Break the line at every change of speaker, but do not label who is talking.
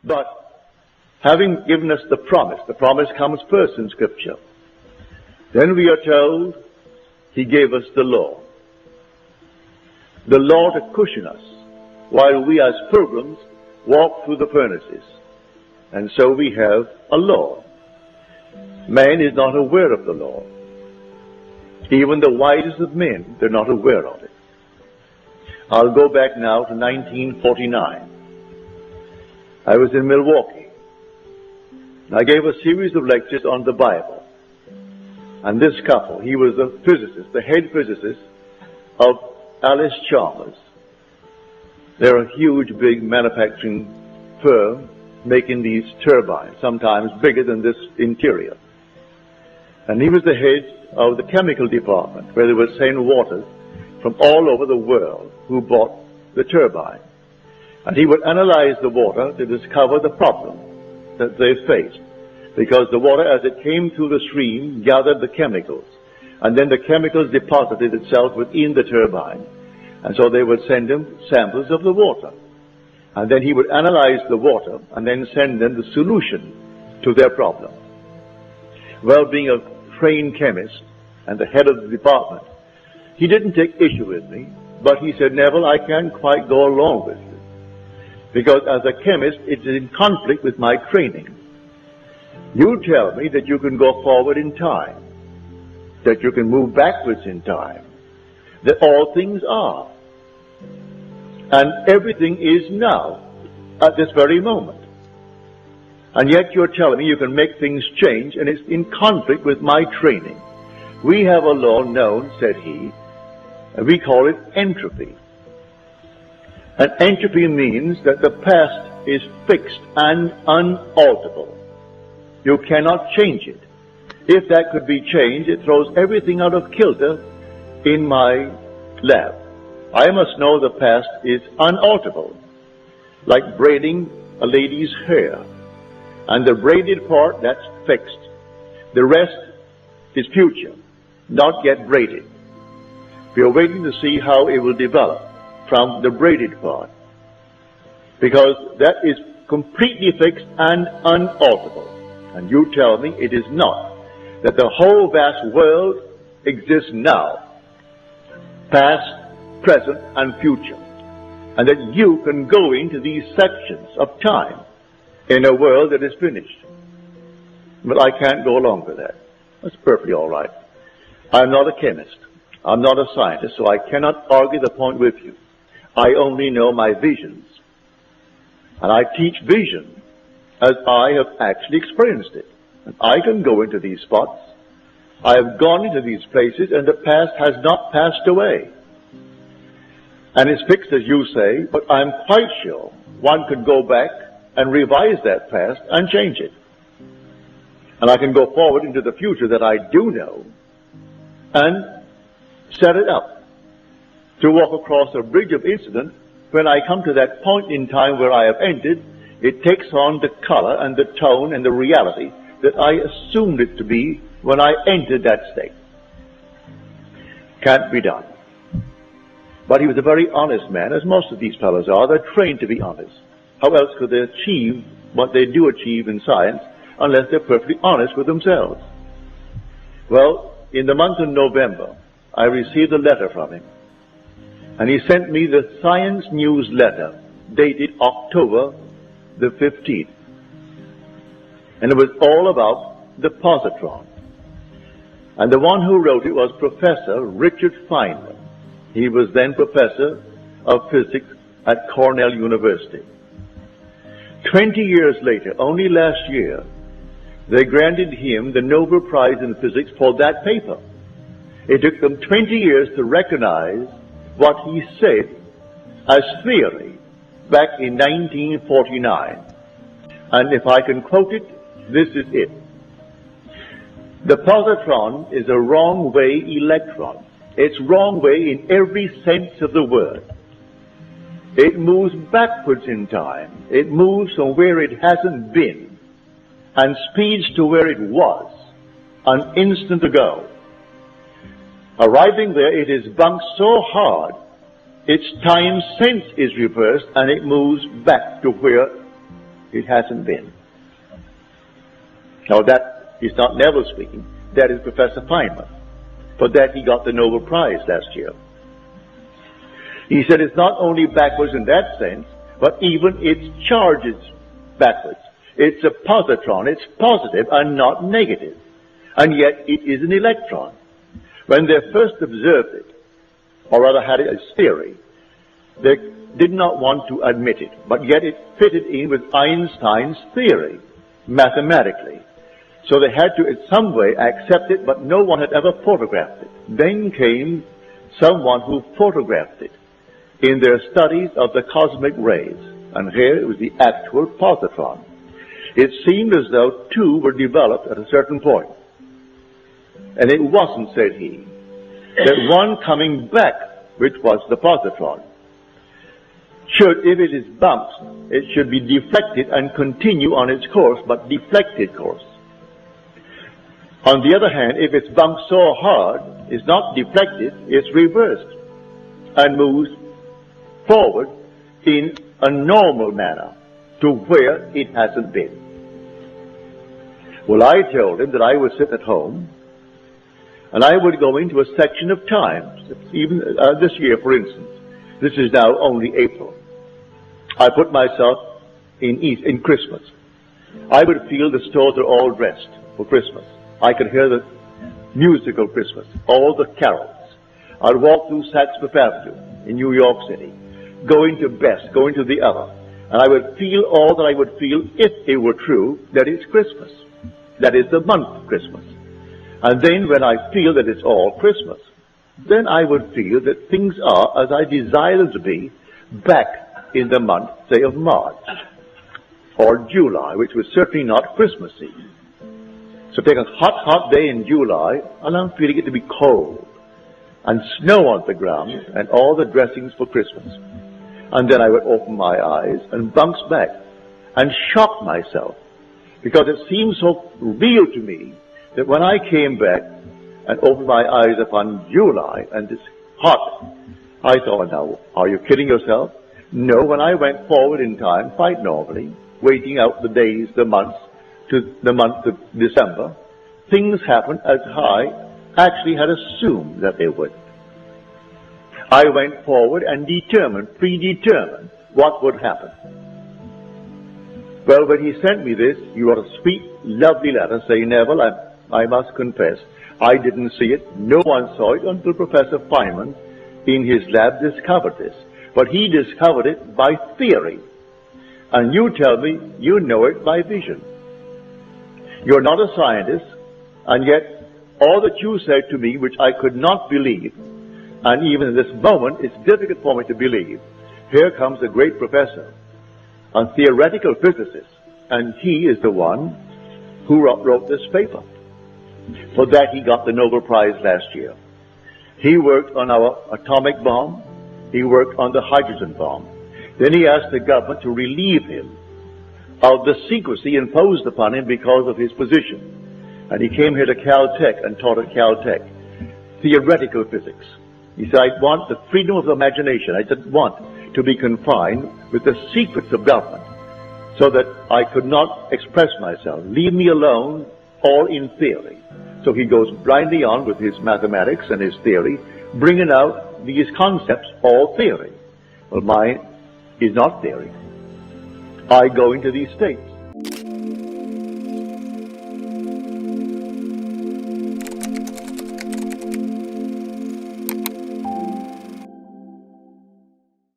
But having given us the promise comes first in Scripture. Then we are told He gave us the law. The law to cushion us while we as pilgrims walk through the furnaces. And so we have a law. Man is not aware of the law. Even the wisest of men, they're not aware of it. I'll go back now to 1949. I was in Milwaukee. I gave a series of lectures on the Bible. And this couple, he was the physicist, the head physicist of Alice Chalmers. They're a huge, big manufacturing firm making these turbines, sometimes bigger than this interior. And he was the head of the chemical department, where they were sending waters from all over the world who bought the turbine. And he would analyze the water to discover the problem that they faced. Because the water, as it came through the stream, gathered the chemicals. And then the chemicals deposited itself within the turbine. And so they would send him samples of the water. And then he would analyze the water and then send them the solution to their problem. Well, being a trained chemist and the head of the department, he didn't take issue with me, but he said, Neville, I can't quite go along with you. Because as a chemist, it's in conflict with my training. You tell me that you can go forward in time, that you can move backwards in time, that all things are, and everything is now, at this very moment. And yet you're telling me you can make things change, and it's in conflict with my training. We have a law known, said he, and we call it entropy. And entropy means that the past is fixed and unalterable. You cannot change it. If that could be changed, it throws everything out of kilter in my lab. I must know the past is unalterable, like braiding a lady's hair. And the braided part, that's fixed. The rest is future, not yet braided. We are waiting to see how it will develop from the braided part, because that is completely fixed and unalterable. And you tell me it is not, that the whole vast world exists now, past, present, and future, and that you can go into these sections of time in a world that is finished. But I can't go along with that. That's perfectly all right. I'm not a chemist. I'm not a scientist, so I cannot argue the point with you. I only know my visions. And I teach vision as I have actually experienced it. And I can go into these spots. I have gone into these places, and the past has not passed away. And it's fixed, as you say, but I'm quite sure one could go back and revise that past and change it. And I can go forward into the future that I do know and set it up to walk across a bridge of incident. When I come to that point in time where I have entered, it takes on the color and the tone and the reality that I assumed it to be when I entered that state. Can't be done. But he was a very honest man, as most of these fellows are. They're trained to be honest. How else could they achieve what they do achieve in science unless they're perfectly honest with themselves? Well, in the month of November, I received a letter from him. And he sent me the Science newsletter dated October the 15th. And it was all about the positron. And the one who wrote it was Professor Richard Feynman. He was then professor of physics at Cornell University. 20 years later, only last year, they granted him the Nobel Prize in Physics for that paper. It took them 20 years to recognize what he said as theory back in 1949. And if I can quote it, this is it. The positron is a wrong-way electron. It's wrong way in every sense of the word. It moves backwards in time. It moves from where it hasn't been and speeds to where it was an instant ago. Arriving there, it is bumped so hard, its time sense is reversed and it moves back to where It hasn't been. Now that is not Neville speaking. That is Professor Feynman. For that he got the Nobel Prize last year. He said it's not only backwards in that sense, but even its charge is backwards. It's a positron. It's positive and not negative. And yet it is an electron. When they first observed it, or rather had it as theory, they did not want to admit it, but yet it fitted in with Einstein's theory, mathematically. So they had to in some way accept it, but no one had ever photographed it. Then came someone who photographed it in their studies of the cosmic rays. And here it was the actual positron. It seemed as though two were developed at a certain point. And it wasn't, said he, that one coming back, which was the positron, should, if it is bumped, it should be deflected and continue on its course, but deflected course. On the other hand, if it's bumped so hard, it's not deflected, it's reversed and moves forward in a normal manner to where it hasn't been. Well, I told him that I would sit at home and I would go into a section of time, even this year, for instance. This is now only April. I put myself in Christmas. I would feel the stores are all dressed for Christmas. I could hear the musical Christmas, all the carols. I'd walk through Saks Fifth Avenue in New York City, going to Best, going to the other, and I would feel all that I would feel if it were true that it's Christmas. That is the month of Christmas. And then when I feel that it's all Christmas, then I would feel that things are as I desire them to be back in the month, say, of March or July, which was certainly not Christmassy. So take a hot, hot day in July, and I'm feeling it to be cold, and snow on the ground, and all the dressings for Christmas. And then I would open my eyes and bounce back and shock myself, because it seemed so real to me that when I came back and opened my eyes upon July and it's hot, I thought, now, are you kidding yourself? No, when I went forward in time, quite normally, waiting out the days, the months, to the month of December, things happened as I actually had assumed that they would. I went forward and predetermined what would happen. Well, when he sent me this, he wrote a sweet, lovely letter saying, Neville, I must confess, I didn't see it. No one saw it until Professor Feynman in his lab discovered this. But he discovered it by theory. And you tell me you know it by vision. You're not a scientist, and yet all that you said to me, which I could not believe, and even in this moment it's difficult for me to believe, here comes a great professor, a theoretical physicist, and he is the one who wrote this paper. For that he got the Nobel Prize last year. He worked on our atomic bomb. He worked on the hydrogen bomb. Then he asked the government to relieve him of the secrecy imposed upon him because of his position. And he came here to Caltech and taught at Caltech theoretical physics. He said, I want the freedom of imagination. I didn't want to be confined with the secrets of government so that I could not express myself. Leave me alone, all in theory. So he goes blindly on with his mathematics and his theory, bringing out these concepts, all theory. Well, mine is not theory. I go into these states.